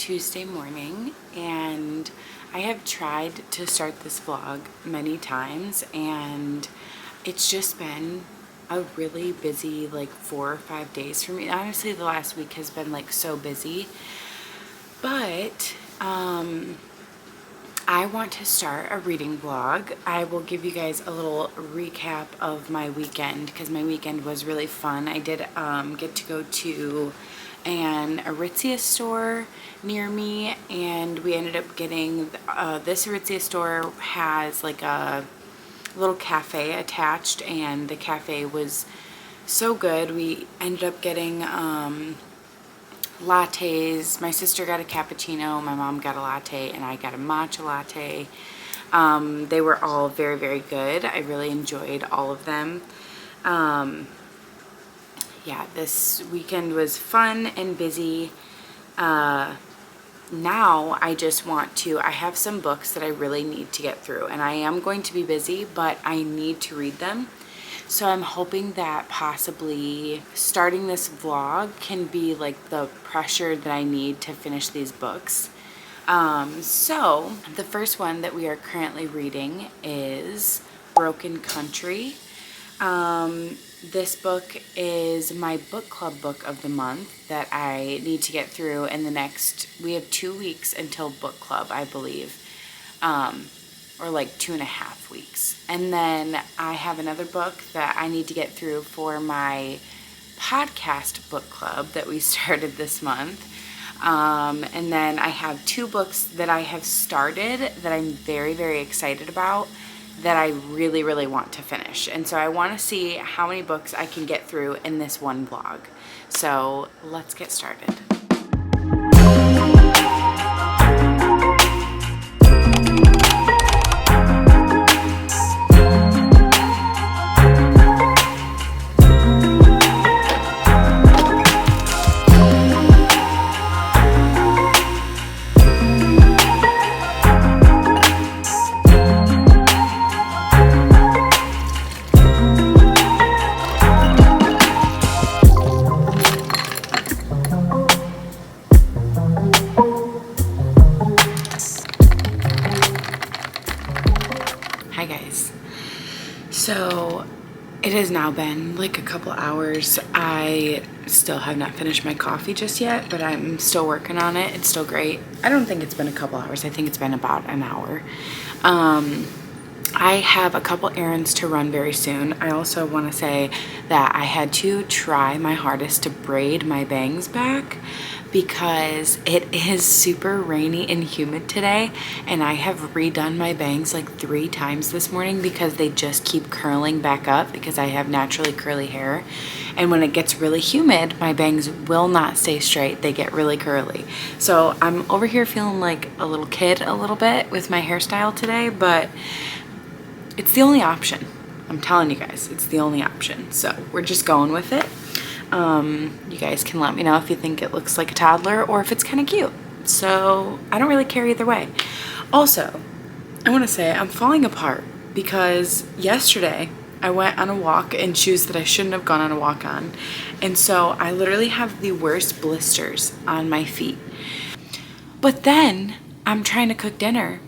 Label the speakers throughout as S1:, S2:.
S1: Tuesday morning, and I have tried to start this vlog many times, and it's just been a really busy like 4 or 5 days for me. Honestly, the last week has been like so busy, but I want to start a reading vlog. I will give you guys a little recap of my weekend because my weekend was really fun. I did get to go to an Aritzia store near me, and we ended up getting this Aritzia store has like a little cafe attached, and the cafe was so good. We ended up getting lattes. My sister got a cappuccino, my mom got a latte, and I got a matcha latte. They were all very, very good. I really enjoyed all of them. Yeah, this weekend was fun and busy. Now I just want to, I have some books that I really need to get through, and I am going to be busy, but I need to read them. So I'm hoping that possibly starting this vlog can be like the pressure that I need to finish these books. So the first one that we are currently reading is Broken Country. This book is my book club book of the month that I need to get through in the next, we have 2 weeks until book club, I believe. Or like 2.5 weeks. And then I have another book that I need to get through for my podcast book club that we started this month. And then I have 2 books that I have started that I'm very, very excited about that I really, really want to finish. And so I want to see how many books I can get through in this one vlog. So let's get started. Hi guys. So it has now been like a couple hours. I still have not finished my coffee just yet, but I'm still working on it. It's still great. I don't think it's been a couple hours. I think it's been about an hour. I have a couple errands to run very soon. I also want to say that I had to try my hardest to braid my bangs back because it is super rainy and humid today, and I have redone my bangs like 3 times this morning because they just keep curling back up because I have naturally curly hair, and when it gets really humid my bangs will not stay straight. They get really curly. So I'm over here feeling like a little kid a little bit with my hairstyle today, but it's the only option. I'm telling you guys, it's the only option. So we're just going with it. You guys can let me know if you think it looks like a toddler or if it's kind of cute. So I don't really care either way. Also, I want to say I'm falling apart because yesterday I went on a walk in shoes that I shouldn't have gone on a walk on. And so I literally have the worst blisters on my feet. But then I'm trying to cook dinner.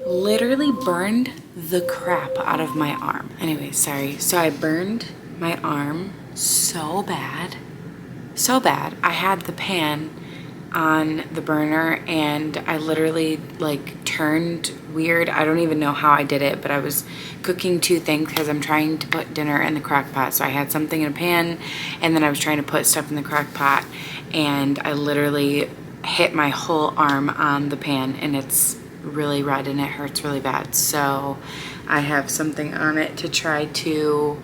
S1: Literally burned the crap out of my arm. Anyway, sorry. So I burned my arm so bad. So bad. I had the pan on the burner and I literally like turned weird. I don't even know how I did it, but I was cooking 2 things because I'm trying to put dinner in the crock pot. So I had something in a pan and then I was trying to put stuff in the crock pot, and I literally hit my whole arm on the pan, and it's really red and it hurts really bad. So I have something on it to try to,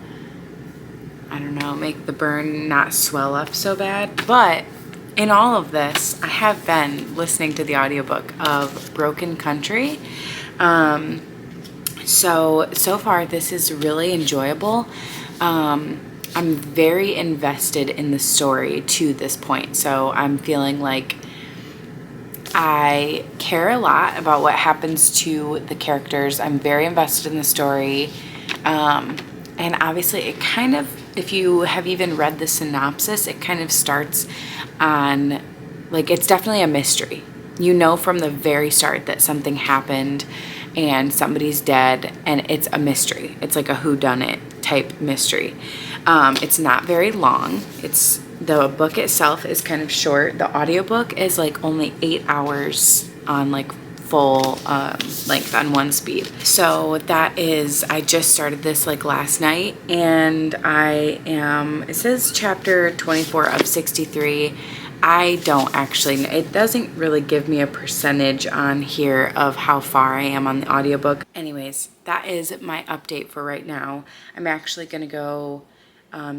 S1: I don't know, make the burn not swell up so bad. But in all of this, I have been listening to the audiobook of Broken Country. So far this is really enjoyable. I'm very invested in the story to this point. So I'm feeling like I care a lot about what happens to the characters. I'm very invested in the story. And obviously it kind of, if you have even read the synopsis, it kind of starts on, like, it's definitely a mystery. You know from the very start that something happened and somebody's dead, and it's a mystery. It's like a whodunit type mystery. It's not very long. The book itself is kind of short. The audiobook is like only 8 hours on like full length on one speed. So that is, I just started this like last night, and it says chapter 24 of 63. I don't actually, it doesn't really give me a percentage on here of how far I am on the audiobook. Anyways, that is my update for right now. I'm actually gonna go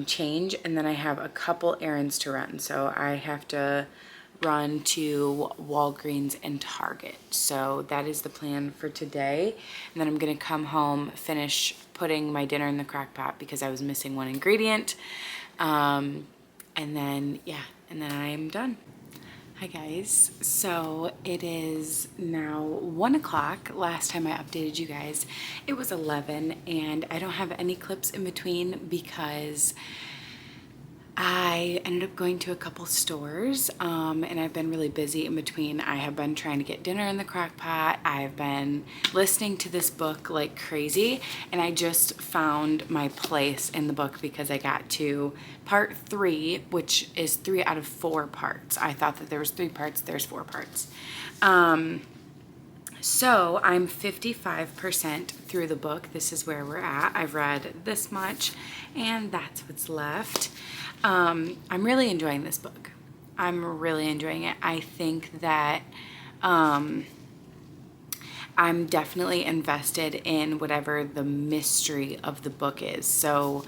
S1: change, and then I have a couple errands to run. So I have to run to Walgreens and Target. So that is the plan for today. And then I'm gonna come home, finish putting my dinner in the crock pot because I was missing one ingredient. And then, yeah, and then I am done. Hi guys, so it is now 1 o'clock. Last time I updated you guys, it was 11, and I don't have any clips in between because I ended up going to a couple stores, and I've been really busy in between. I have been trying to get dinner in the crock pot. I've been listening to this book like crazy, and I just found my place in the book because I got to part 3, which is 3 out of 4 parts. I thought that there was 3 parts, there's 4 parts. So I'm 55% through the book. This is where we're at. I've read this much, and that's what's left. I'm really enjoying this book. I'm really enjoying it. I think that I'm definitely invested in whatever the mystery of the book is. So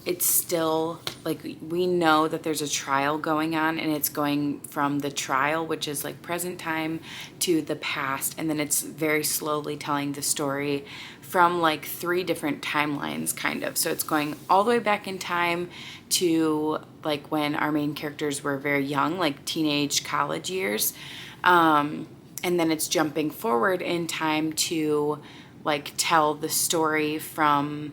S1: it's still like, we know that there's a trial going on, and it's going from the trial, which is like present time, to the past, and then it's very slowly telling the story from like 3 different timelines kind of. So it's going all the way back in time to like when our main characters were very young, like teenage college years, and then it's jumping forward in time to like tell the story from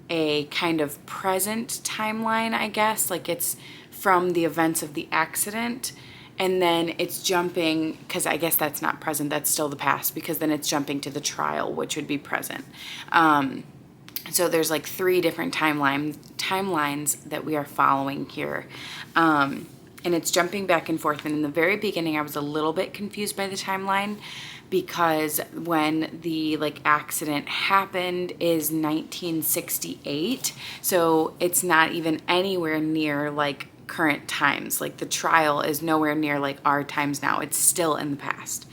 S1: a kind of present timeline, I guess. Like it's from the events of the accident, and then it's jumping, because I guess that's not present, that's still the past, because then it's jumping to the trial, which would be present. So there's like 3 different timelines that we are following here. And it's jumping back and forth. And in the very beginning, I was a little bit confused by the timeline, because when the like accident happened is 1968. So it's not even anywhere near like current times. Like the trial is nowhere near like our times now. It's still in the past.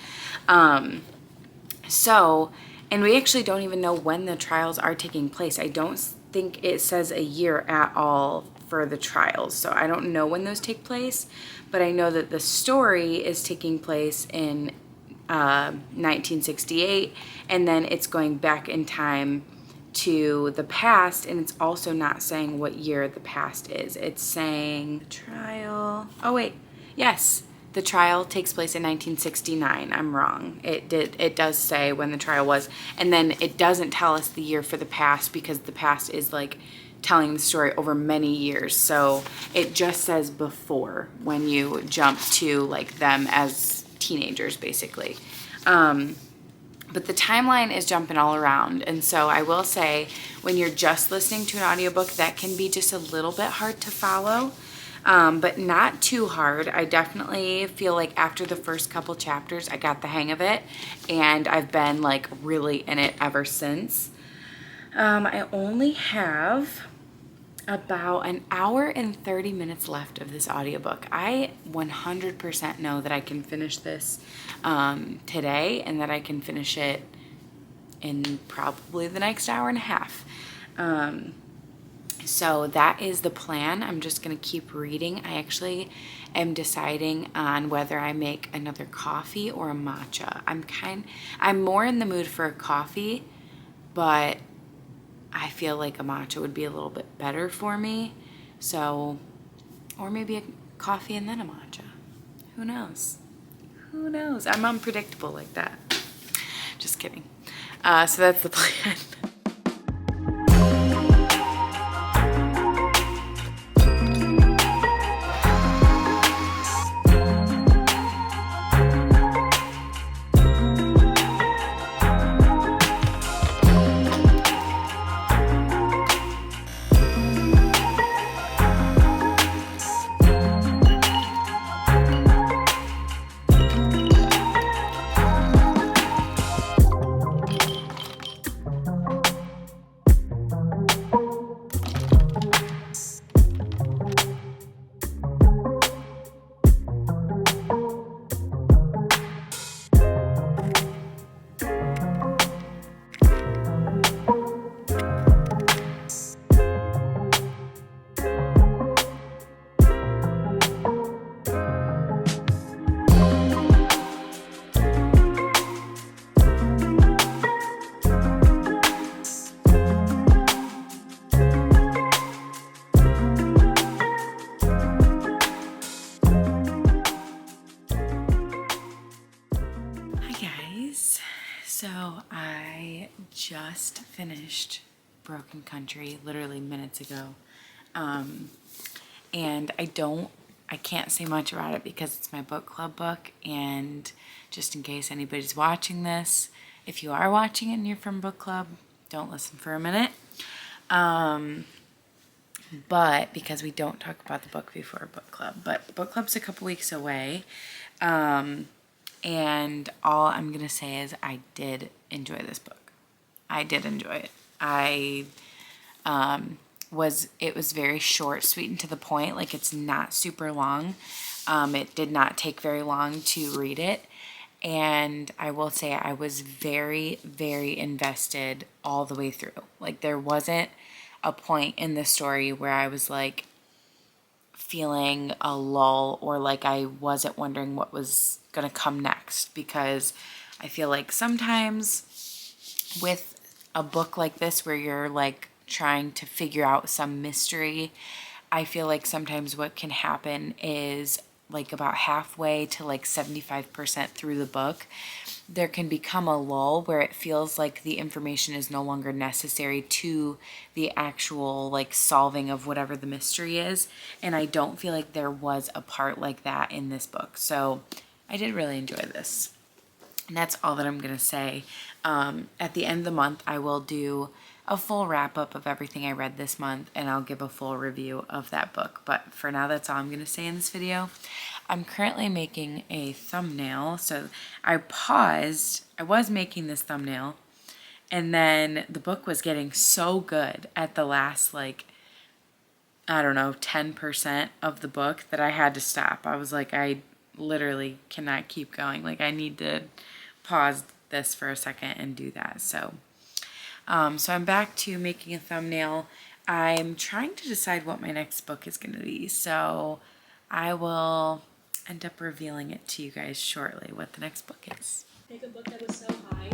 S1: And we actually don't even know when the trials are taking place. I don't think it says a year at all for the trials. So I don't know when those take place, but I know that the story is taking place in 1968, and then it's going back in time to the past, and it's also not saying what year the past is. It's saying the trial. Oh wait, yes. The trial takes place in 1969. I'm wrong. It does say when the trial was, and then it doesn't tell us the year for the past, because the past is like telling the story over many years. So it just says before, when you jump to like them as teenagers basically. But the timeline is jumping all around. And so I will say, when you're just listening to an audiobook, that can be just a little bit hard to follow. But not too hard. I definitely feel like after the first couple chapters, I got the hang of it, and I've been like really in it ever since. I only have about an hour and 30 minutes left of this audiobook. I 100% know that I can finish this today, and that I can finish it in probably the next hour and a half. So that is the plan. I'm just going to keep reading. I actually am deciding on whether I make another coffee or a matcha. I'm more in the mood for a coffee, but I feel like a matcha would be a little bit better for me. So, or maybe a coffee and then a matcha. Who knows? Who knows? I'm unpredictable like that. Just kidding. So that's the plan. So I just finished Broken Country literally minutes ago. And I can't say much about it because it's my book club book, and just in case anybody's watching this, if you are watching and you're from book club, don't listen for a minute. But because we don't talk about the book before book club, but book club's a couple weeks away. And all I'm going to say is I did enjoy this book. I did enjoy it. It was very short, sweet, and to the point. Like, it's not super long. It did not take very long to read it. And I will say I was very, very invested all the way through. Like, there wasn't a point in the story where I was like feeling a lull or like I wasn't wondering what was going to come next, because I feel like sometimes with a book like this where you're like trying to figure out some mystery, I feel like sometimes what can happen is like about halfway to like 75% through the book, there can become a lull where it feels like the information is no longer necessary to the actual like solving of whatever the mystery is. And I don't feel like there was a part like that in this book. So I did really enjoy this. And that's all that I'm going to say. At the end of the month, I will do a full wrap up of everything I read this month, and I'll give a full review of that book. But for now, that's all I'm going to say in this video. I'm currently making a thumbnail. So I paused. I was making this thumbnail, and then the book was getting so good at the last, like, I don't know, 10% of the book that I had to stop. I was like, I literally cannot keep going. Like, I need to pause this for a second and do that. So I'm back to making a thumbnail. I'm trying to decide what my next book is going to be. So I will end up revealing it to you guys shortly, what the next book is.
S2: Pick a book that was so high.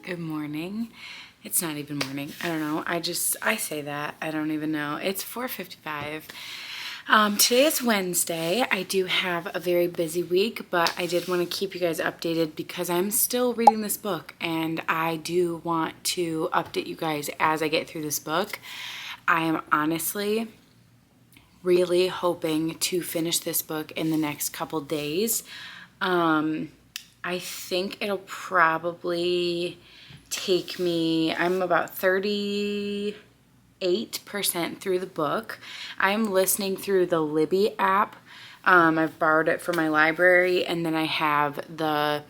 S1: Good morning. It's not even morning. I don't know. I say that. I don't even know. It's 4:55. Today is Wednesday. I do have a very busy week, but I did want to keep you guys updated because I'm still reading this book, and I do want to update you guys as I get through this book. I am honestly really hoping to finish this book in the next couple days. I think it'll probably take me, I'm about 38% through the book. I'm listening through the Libby app. I've borrowed it from my library, and then I have the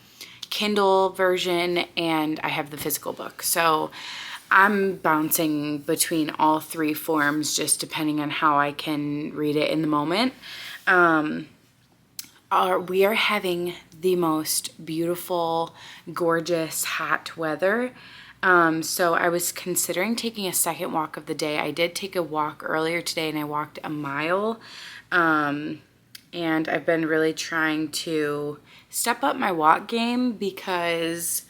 S1: Kindle version and I have the physical book. So I'm bouncing between all three forms just depending on how I can read it in the moment. We are having the most beautiful, gorgeous, hot weather. So I was considering taking a second walk of the day. I did take a walk earlier today, and I walked a mile. And I've been really trying to step up my walk game because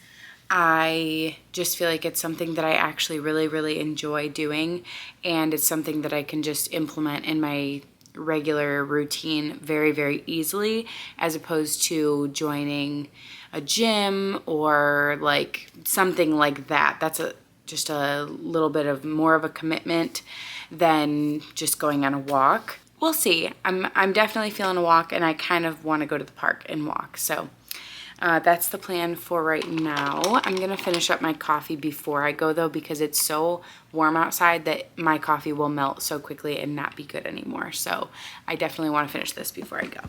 S1: I just feel like it's something that I actually really, really enjoy doing. And it's something that I can just implement in my regular routine very, very easily, as opposed to joining a gym or like something like that. That's just a little bit of more of a commitment than just going on a walk. We'll see. I'm definitely feeling a walk, and I kind of want to go to the park and walk. So that's the plan for right now. I'm gonna finish up my coffee before I go though, because it's so warm outside that my coffee will melt so quickly and not be good anymore. So I definitely want to finish this before I go.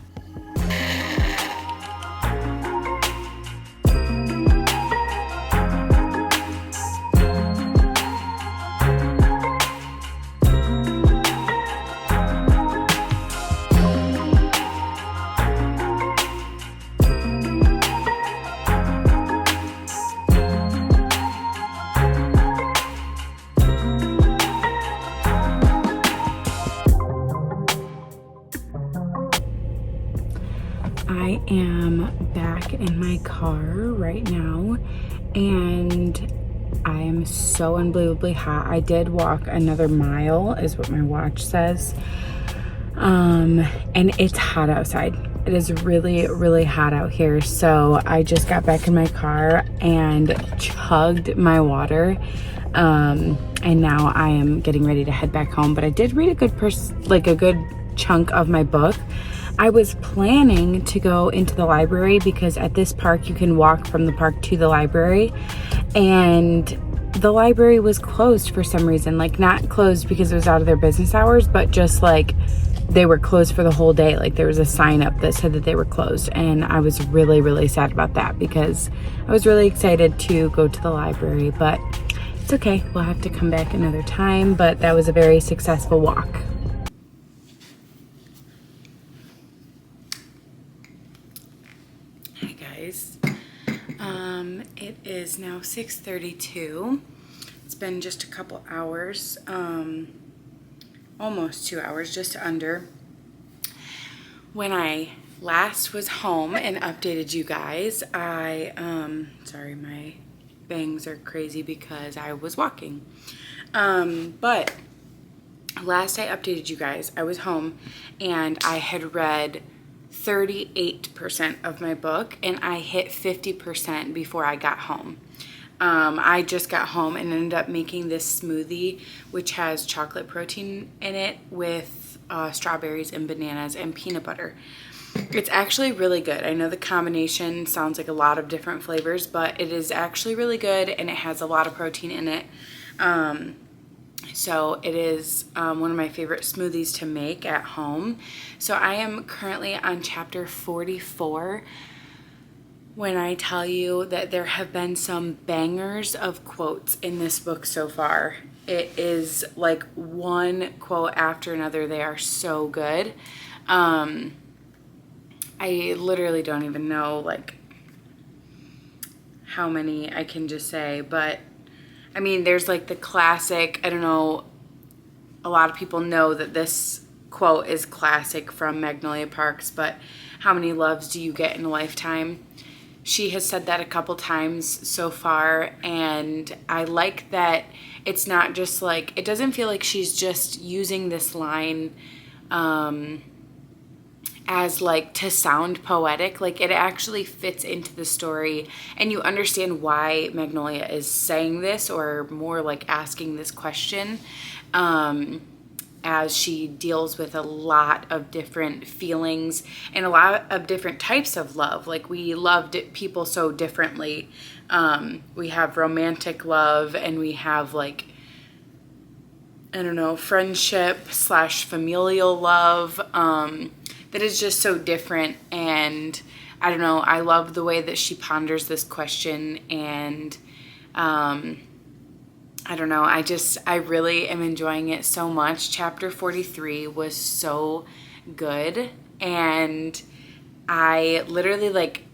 S1: I am back in my car right now, and I am so unbelievably hot. I did walk another mile, is what my watch says. And it's hot outside. It is really, really hot out here. So I just got back in my car and chugged my water. And now I am getting ready to head back home. But I did read a good chunk of my book. I was planning to go into the library because at this park you can walk from the park to the library, and the library was closed for some reason. Like, not closed because it was out of their business hours, but just like they were closed for the whole day. Like, there was a sign up that said that they were closed, and I was really, really sad about that because I was really excited to go to the library. But it's okay, we'll have to come back another time. But that was a very successful walk. Hi guys, it is now 6:32. It's been just a couple hours, almost 2 hours, just under. When I last was home and updated you guys, sorry, my bangs are crazy because I was walking. But last I updated you guys, I was home and I had read 38% of my book, and I hit 50% before I got home. I just got home and ended up making this smoothie, which has chocolate protein in it with strawberries and bananas and peanut butter. It's actually really good. I know the combination sounds like a lot of different flavors, but it is actually really good, and it has a lot of protein in it. So it is one of my favorite smoothies to make at home. So I am currently on chapter 44. When I tell you that there have been some bangers of quotes in this book so far, it is like one quote after another. They are so good. I literally don't even know like how many I can just say, but I mean, there's like the classic, I don't know, a lot of people know that this quote is classic from Magnolia Parks, but how many loves do you get in a lifetime? She has said that a couple times so far, and I like that it's not just like, it doesn't feel like she's just using this line as like to sound poetic. Like, it actually fits into the story, and you understand why Magnolia is saying this, or more like asking this question, as she deals with a lot of different feelings and a lot of different types of love. Like, we loved people so differently. We have romantic love, and we have like, I don't know, friendship / familial love, that is just so different. And I don't know, I love the way that she ponders this question, and I don't know, I really am enjoying it so much. Chapter 43 was so good, and I literally like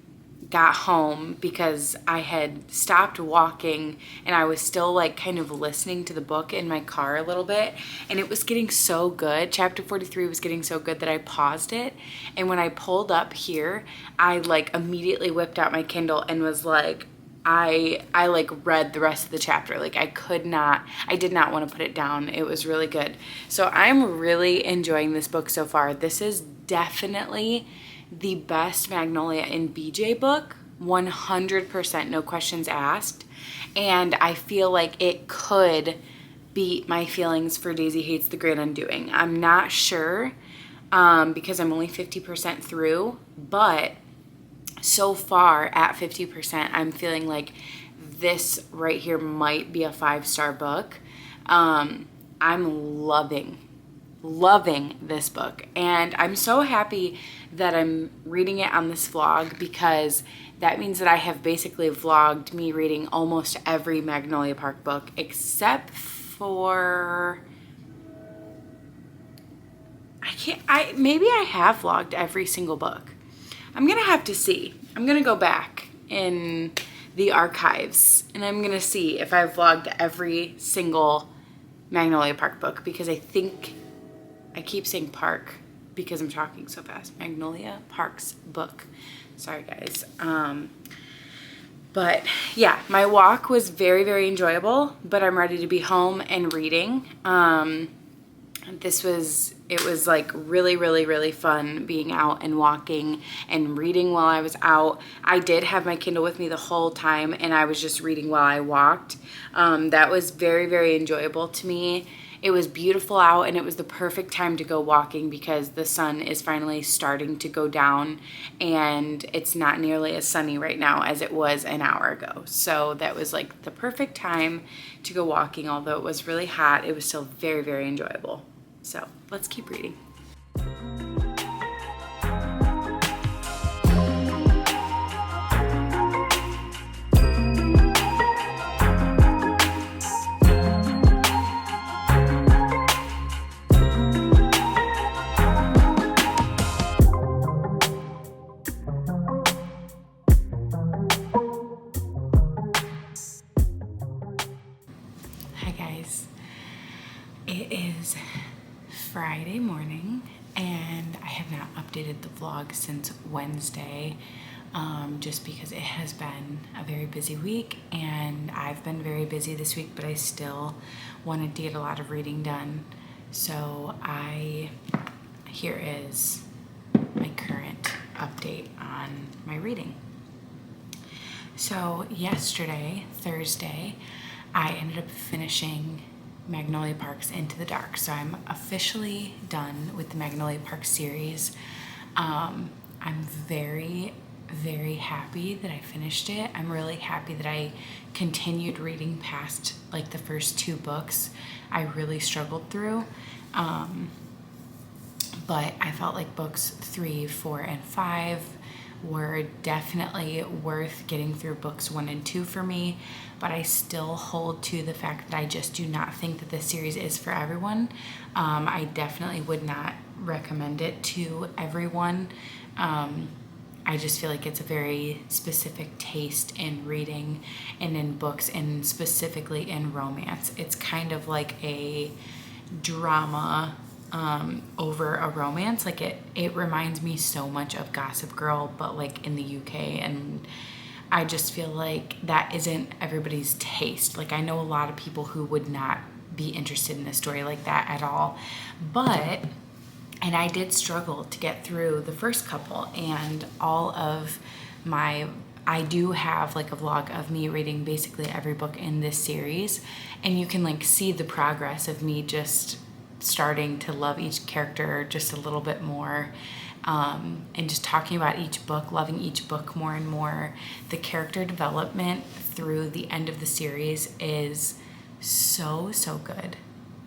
S1: got home because I had stopped walking, and I was still like kind of listening to the book in my car a little bit, and it was getting so good. Chapter 43 was getting so good that I paused it, and when I pulled up here, I like immediately whipped out my Kindle and was like, I like read the rest of the chapter. Like I did not want to put it down. It was really good. So I'm really enjoying this book so far. This is definitely the best Magnolia and BJ book, 100%, no questions asked. And I feel like it could beat my feelings for Daisy Hates the Great Undoing. I'm not sure because I'm only 50% through, but so far at 50%, I'm feeling like this right here might be a 5-star book. I'm loving this book, and I'm so happy that I'm reading it on this vlog, because that means that I have basically vlogged me reading almost every Magnolia Park book except for maybe I have vlogged every single book. I'm gonna have to see. I'm gonna go back in the archives and I'm gonna see if I've vlogged every single Magnolia Park book, because I think I keep saying park because I'm talking so fast. Magnolia Parks book. Sorry guys. But yeah, my walk was very, very enjoyable, but I'm ready to be home and reading. It was like really, really, really fun being out and walking and reading while I was out. I did have my Kindle with me the whole time, and I was just reading while I walked. That was very, very enjoyable to me. It was beautiful out, and it was the perfect time to go walking because the sun is finally starting to go down, and it's not nearly as sunny right now as it was an hour ago. So that was like the perfect time to go walking. Although it was really hot, it was still very, very enjoyable. So let's keep reading. Hi guys, it is Friday morning and I have not updated the vlog since Wednesday, just because it has been a very busy week and I've been very busy this week, but I still wanted to get a lot of reading done. So here is my current update on my reading. So yesterday, Thursday, I ended up finishing Magnolia Parks Into the Dark. So I'm officially done with the Magnolia Parks series. I'm very, very happy that I finished it. I'm really happy that I continued reading past like the first 2 books I really struggled through. But I felt like books 3, 4, and 5 were definitely worth getting through books 1 and 2 for me, but I still hold to the fact that I just do not think that this series is for everyone. I definitely would not recommend it to everyone. I just feel like it's a very specific taste in reading and in books, and specifically in romance. It's kind of like a drama over a romance. Like it reminds me so much of Gossip Girl, but like in the UK, and I just feel like that isn't everybody's taste. Like I know a lot of people who would not be interested in a story like that at all, and I did struggle to get through the first couple, and I do have like a vlog of me reading basically every book in this series, and you can like see the progress of me just starting to love each character just a little bit more, and just talking about each book, loving each book more and more. The character development through the end of the series is so good,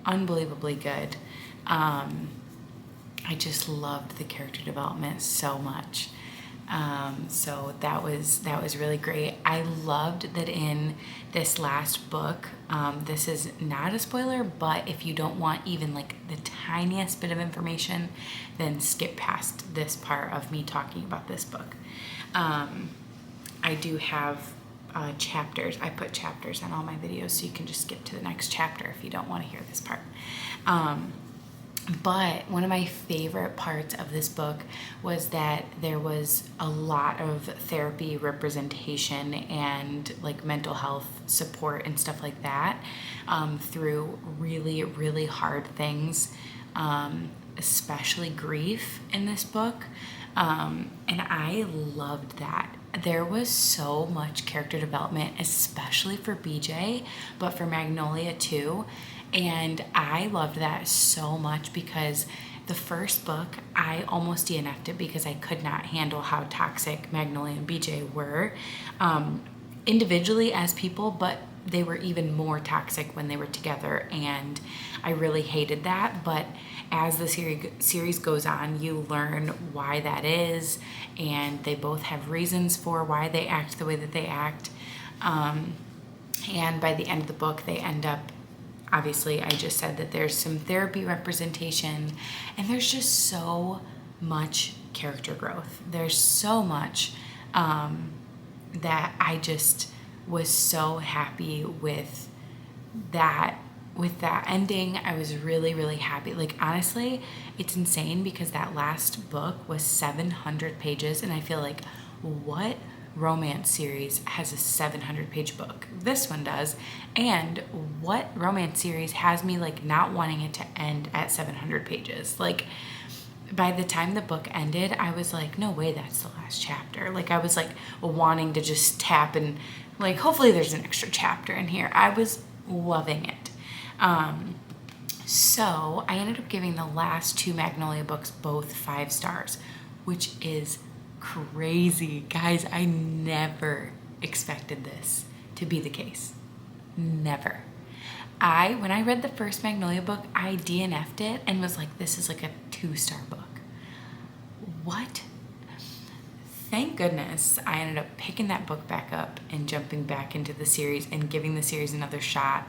S1: unbelievably good. I just loved the character development so much. So that was really great. I loved that in this last book, this is not a spoiler, but if you don't want even like the tiniest bit of information, then skip past this part of me talking about this book. I do have chapters. I put chapters on all my videos, so you can just skip to the next chapter if you don't want to hear this part. But one of my favorite parts of this book was that there was a lot of therapy representation and like mental health support and stuff like that, through really, really hard things, especially grief in this book. And I loved that. There was so much character development, especially for BJ, but for Magnolia too. And I loved that so much because the first book, I almost DNF'd it because I could not handle how toxic Magnolia and BJ were, individually as people, but they were even more toxic when they were together, and I really hated that. But as the series goes on, you learn why that is, and they both have reasons for why they act the way that they act. And by the end of the book, they end up, obviously, I just said that there's some therapy representation, and there's just so much character growth. There's so much that I just was so happy with that ending. I was really, really happy. Like, honestly, it's insane because that last book was 700 pages, and I feel like, what romance series has a 700-page book? This one does. And what romance series has me like not wanting it to end at 700 pages? Like, by the time the book ended, I was like, no way, that's the last chapter. Like, I was like wanting to just tap and like, hopefully there's an extra chapter in here. I was loving it. So I ended up giving the last two Magnolia books both 5 stars, which is crazy. Guys, I never expected this to be the case. Never. When I read the first Magnolia book, I DNF'd it and was like, this is like a 2-star book. What? Thank goodness I ended up picking that book back up and jumping back into the series and giving the series another shot,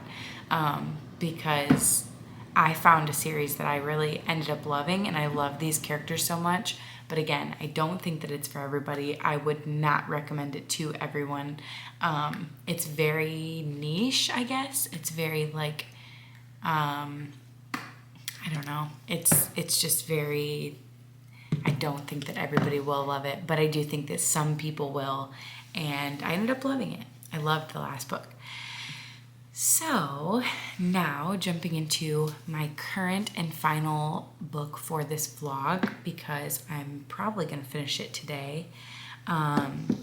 S1: because I found a series that I really ended up loving, and I love these characters so much. But again, I don't think that it's for everybody. I would not recommend it to everyone. It's very niche, I guess. It's very like, I don't know. It's just very, I don't think that everybody will love it, but I do think that some people will, and I ended up loving it. I loved the last book. So now jumping into my current and final book for this vlog, because I'm probably going to finish it today, and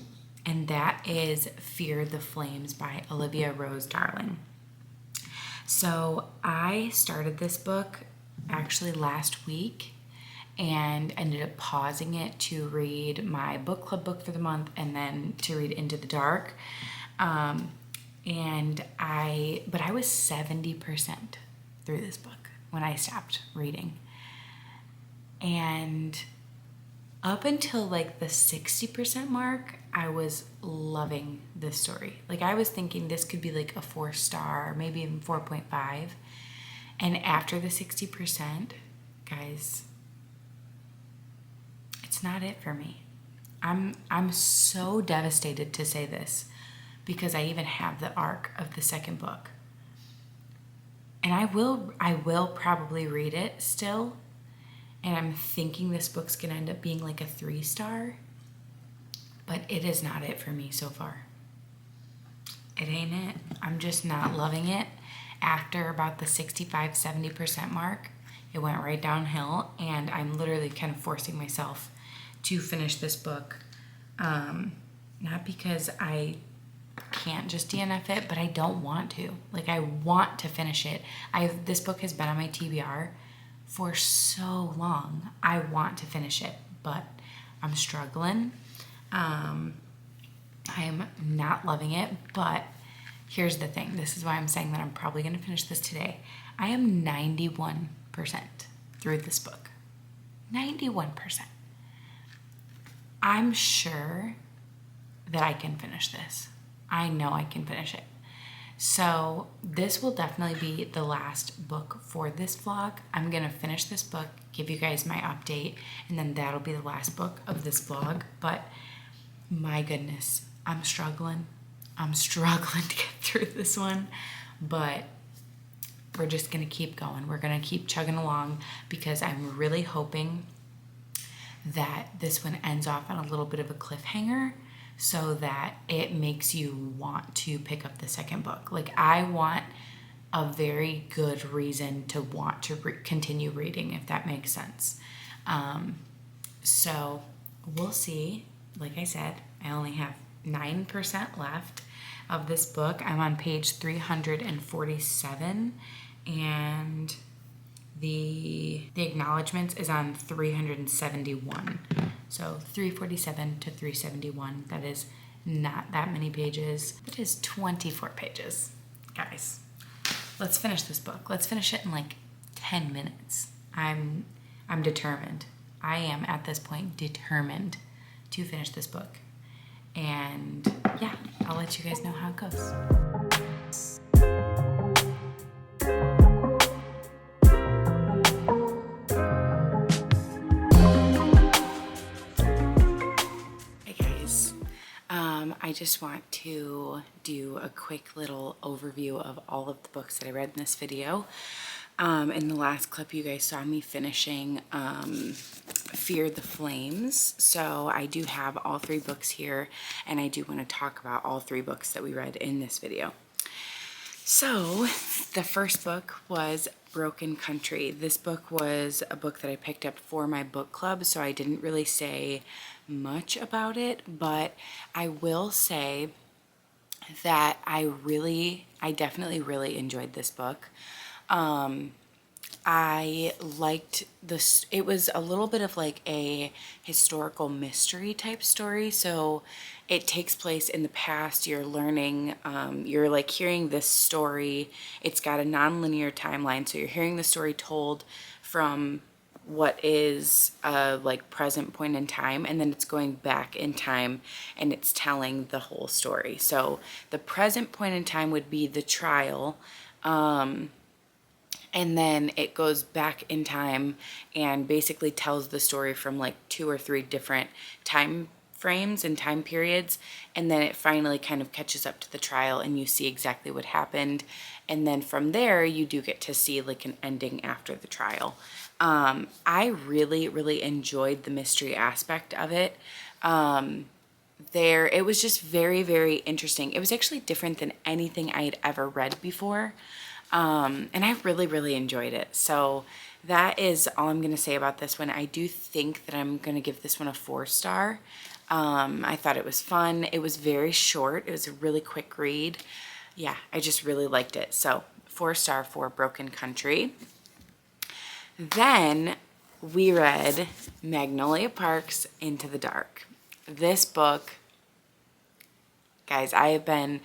S1: that is Fear the Flames by Olivia Rose Darling. So I started this book actually last week and ended up pausing it to read my book club book for the month and then to read Into the Dark. But I was 70% through this book when I stopped reading. And up until like the 60% mark, I was loving this story. Like, I was thinking this could be like a 4-star, maybe even 4.5. And after the 60%, guys, it's not it for me. I'm so devastated to say this, because I even have the arc of the second book. And I will probably read it still. And I'm thinking this book's gonna end up being like a 3-star. But it is not it for me so far. It ain't it. I'm just not loving it. After about the 65-70% mark, it went right downhill, and I'm literally kind of forcing myself to finish this book. Not because I can't just DNF it, but I don't want to. Like, I want to finish it. This book has been on my TBR for so long. I want to finish it, but I'm struggling. I'm not loving it, but here's the thing. This is why I'm saying that I'm probably going to finish this today. I am 91% through this book. 91%. I'm sure that I can finish this. I know I can finish it. So this will definitely be the last book for this vlog. I'm going to finish this book, give you guys my update, and then that'll be the last book of this vlog. But my goodness, I'm struggling. I'm struggling to get through this one, but we're just gonna keep going. We're gonna keep chugging along because I'm really hoping that this one ends off on a little bit of a cliffhanger so that it makes you want to pick up the second book. Like, I want a very good reason to want to continue reading, if that makes sense. So we'll see. Like I said, I only have 9% left of this book. I'm on page 347, and the acknowledgments is on 371. So 347 to 371, that is not that many pages. That is 24 pages. Guys, let's finish this book. Let's finish it in like 10 minutes. I'm determined. I am at this point determined to finish this book. And yeah, I'll let you guys know how it goes. I just want to do a quick little overview of all of the books that I read in this video. In the last clip, you guys saw me finishing Fear the Flames. So I do have all 3 books here, and I do want to talk about all 3 books that we read in this video. So the first book was Broken Country. This book was a book that I picked up for my book club, so I didn't really say much about it, but I will say that I definitely really enjoyed this book. I liked this. It was a little bit of like a historical mystery type story. So it takes place in the past. You're learning, you're like hearing this story. It's got a non-linear timeline. So you're hearing the story told from what is a like present point in time, and then it's going back in time and it's telling the whole story. So the present point in time would be the trial, and then it goes back in time and basically tells the story from like 2 or 3 different time frames and time periods, and then it finally kind of catches up to the trial and you see exactly what happened, and then from there you do get to see like an ending after the trial. I really enjoyed the mystery aspect of it. It was just very interesting. It was actually different than anything I had ever read before. And I really enjoyed it. So that is all I'm going to say about this one. I do think that I'm going to give this one a 4-star. I thought it was fun. It was very short. It was a really quick read. Yeah, I just really liked it. So 4-star for Broken Country. Then we read Magnolia Parks, Into the Dark. This book, guys, I have been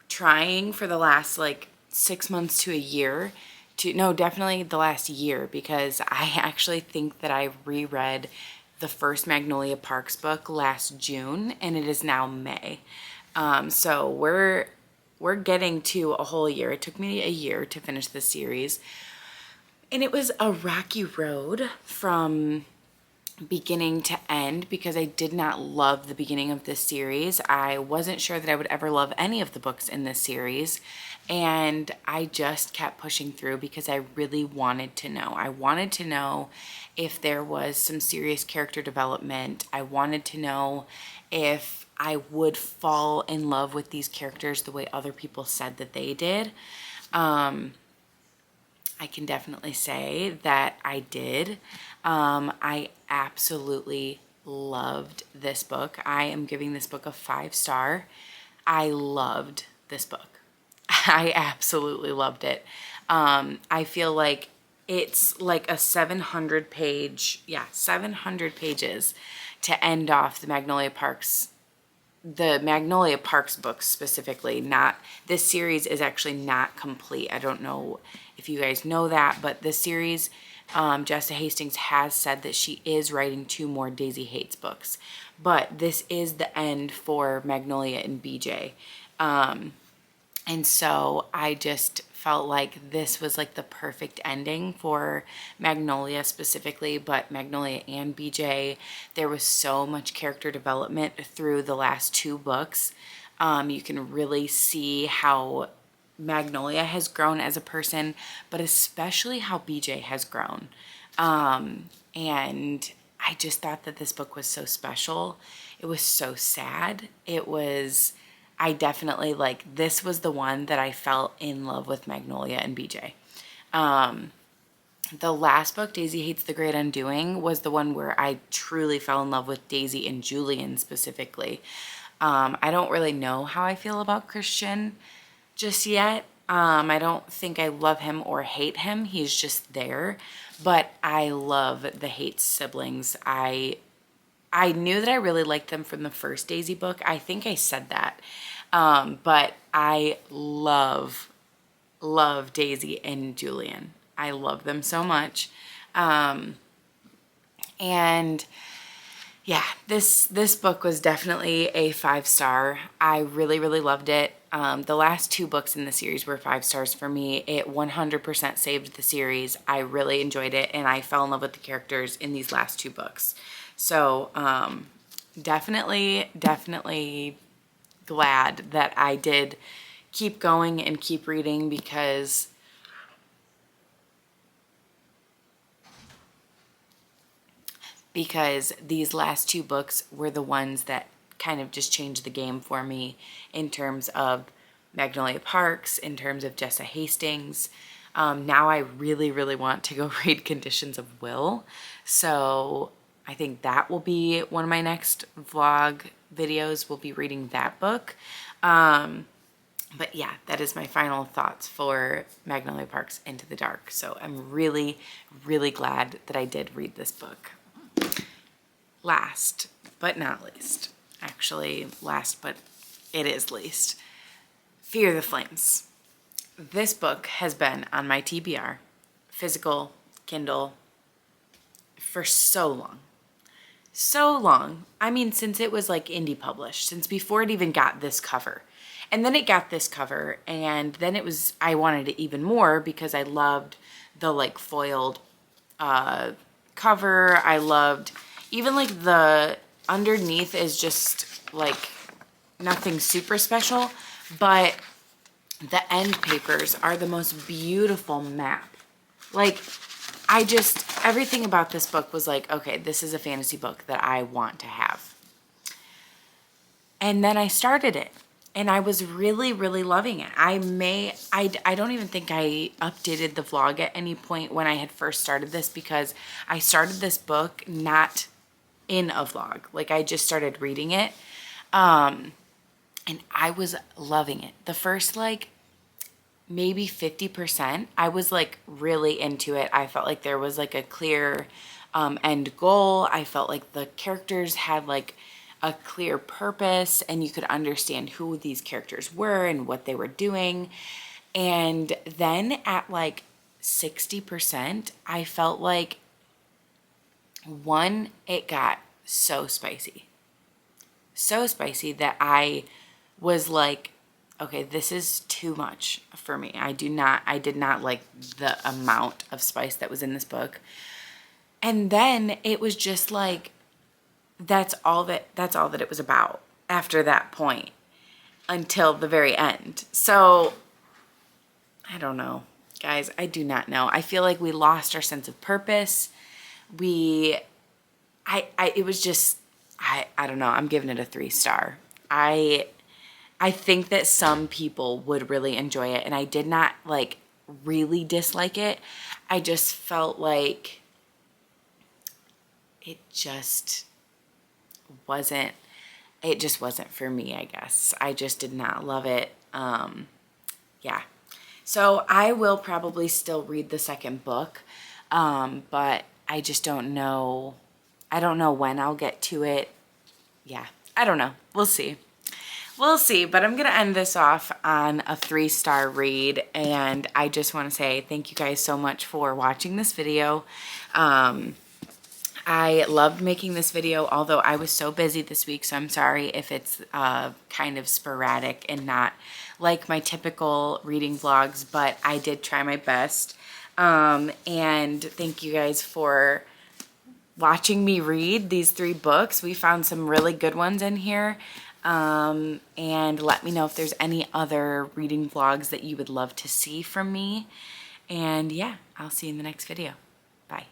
S1: trying for the last like 6 months to a year definitely the last year, because I actually think that I reread the first Magnolia Parks book last June, and it is now May. So we're getting to a whole year. It took me a year to finish this series. And it was a rocky road from beginning to end because I did not love the beginning of this series. I wasn't sure that I would ever love any of the books in this series. And I just kept pushing through because I really wanted to know. I wanted to know if there was some serious character development. I wanted to know if I would fall in love with these characters the way other people said that they did. I can definitely say that I did. I absolutely loved this book. I am giving this book a 5-star. I loved this book. I absolutely loved it. I feel like it's like a 700 pages to end off the Magnolia Parks books specifically. This series is actually not complete. I don't know if you guys know that, but this series, Jessa Hastings has said that she is writing 2 more Daisy Hates books, but this is the end for Magnolia and BJ. And so I just felt like this was like the perfect ending for Magnolia specifically, but Magnolia and BJ, there was so much character development through the last 2 books. You can really see how Magnolia has grown as a person, but especially how BJ has grown. And I just thought that this book was so special. It was so sad. I definitely, like, this was the one that I fell in love with Magnolia and BJ. The last book, Daisy Hates the Great Undoing, was the one where I truly fell in love with Daisy and Julian specifically. I don't really know how I feel about Christian just yet. I don't think I love him or hate him. He's just there. But I love the Hates siblings. I knew that I really liked them from the first Daisy book. I think I said that. But I love Daisy and Julian. I love them so much. And yeah, this book was definitely a 5-star. I really, really loved it. The last 2 books in the series were 5 stars for me. It 100% saved the series. I really enjoyed it, and I fell in love with the characters in these last 2 books. So definitely glad that I did keep going and keep reading, because these last 2 books were the ones that kind of just changed the game for me in terms of Magnolia Parks, in terms of Jessa Hastings. Now I really, really want to go read Conditions of Will. So I think that will be one of my next vlog videos. We'll be reading that book. But yeah, that is my final thoughts for Magnolia Parks Into the Dark. So I'm really, really glad that I did read this book. Last but not least, actually last but it is least, Fear the Flames. This book has been on my TBR, physical, Kindle, for so long. So long. I mean, since it was like indie published, since before it even got this cover. And then it got this cover, and then I wanted it even more because I loved the like foiled cover. I loved even like the underneath is just like nothing super special, but the end papers are the most beautiful map. Like, everything about this book was like, okay, this is a fantasy book that I want to have. And then I started it, and I was really, really loving it. I don't even think I updated the vlog at any point when I had first started this, because I started this book not in a vlog. Like, I just started reading it. And I was loving it. The first, like, maybe 50%, I was, like, really into it. I felt like there was, like, a clear end goal. I felt like the characters had, like, a clear purpose, and you could understand who these characters were and what they were doing. And then at, like, 60%, I felt like, one, it got so spicy. So spicy that I was like, okay, this is too much for me. I did not like the amount of spice that was in this book. And then it was just like, that's all that it was about after that point until the very end. So I don't know, guys. I do not know. I feel like we lost our sense of purpose. It was just, I don't know. I'm giving it a 3-star. I think that some people would really enjoy it, and I did not like really dislike it. I just felt like it just wasn't for me, I guess. I just did not love it. Yeah. So I will probably still read the second book, but I just don't know. I don't know when I'll get to it. Yeah, I don't know. We'll see. We'll see, but I'm going to end this off on a 3-star read, and I just want to say thank you guys so much for watching this video. I loved making this video, although I was so busy this week, so I'm sorry if it's kind of sporadic and not like my typical reading vlogs, but I did try my best. And thank you guys for watching me read these 3 books. We found some really good ones in here. And let me know if there's any other reading vlogs that you would love to see from me. And yeah, I'll see you in the next video. Bye.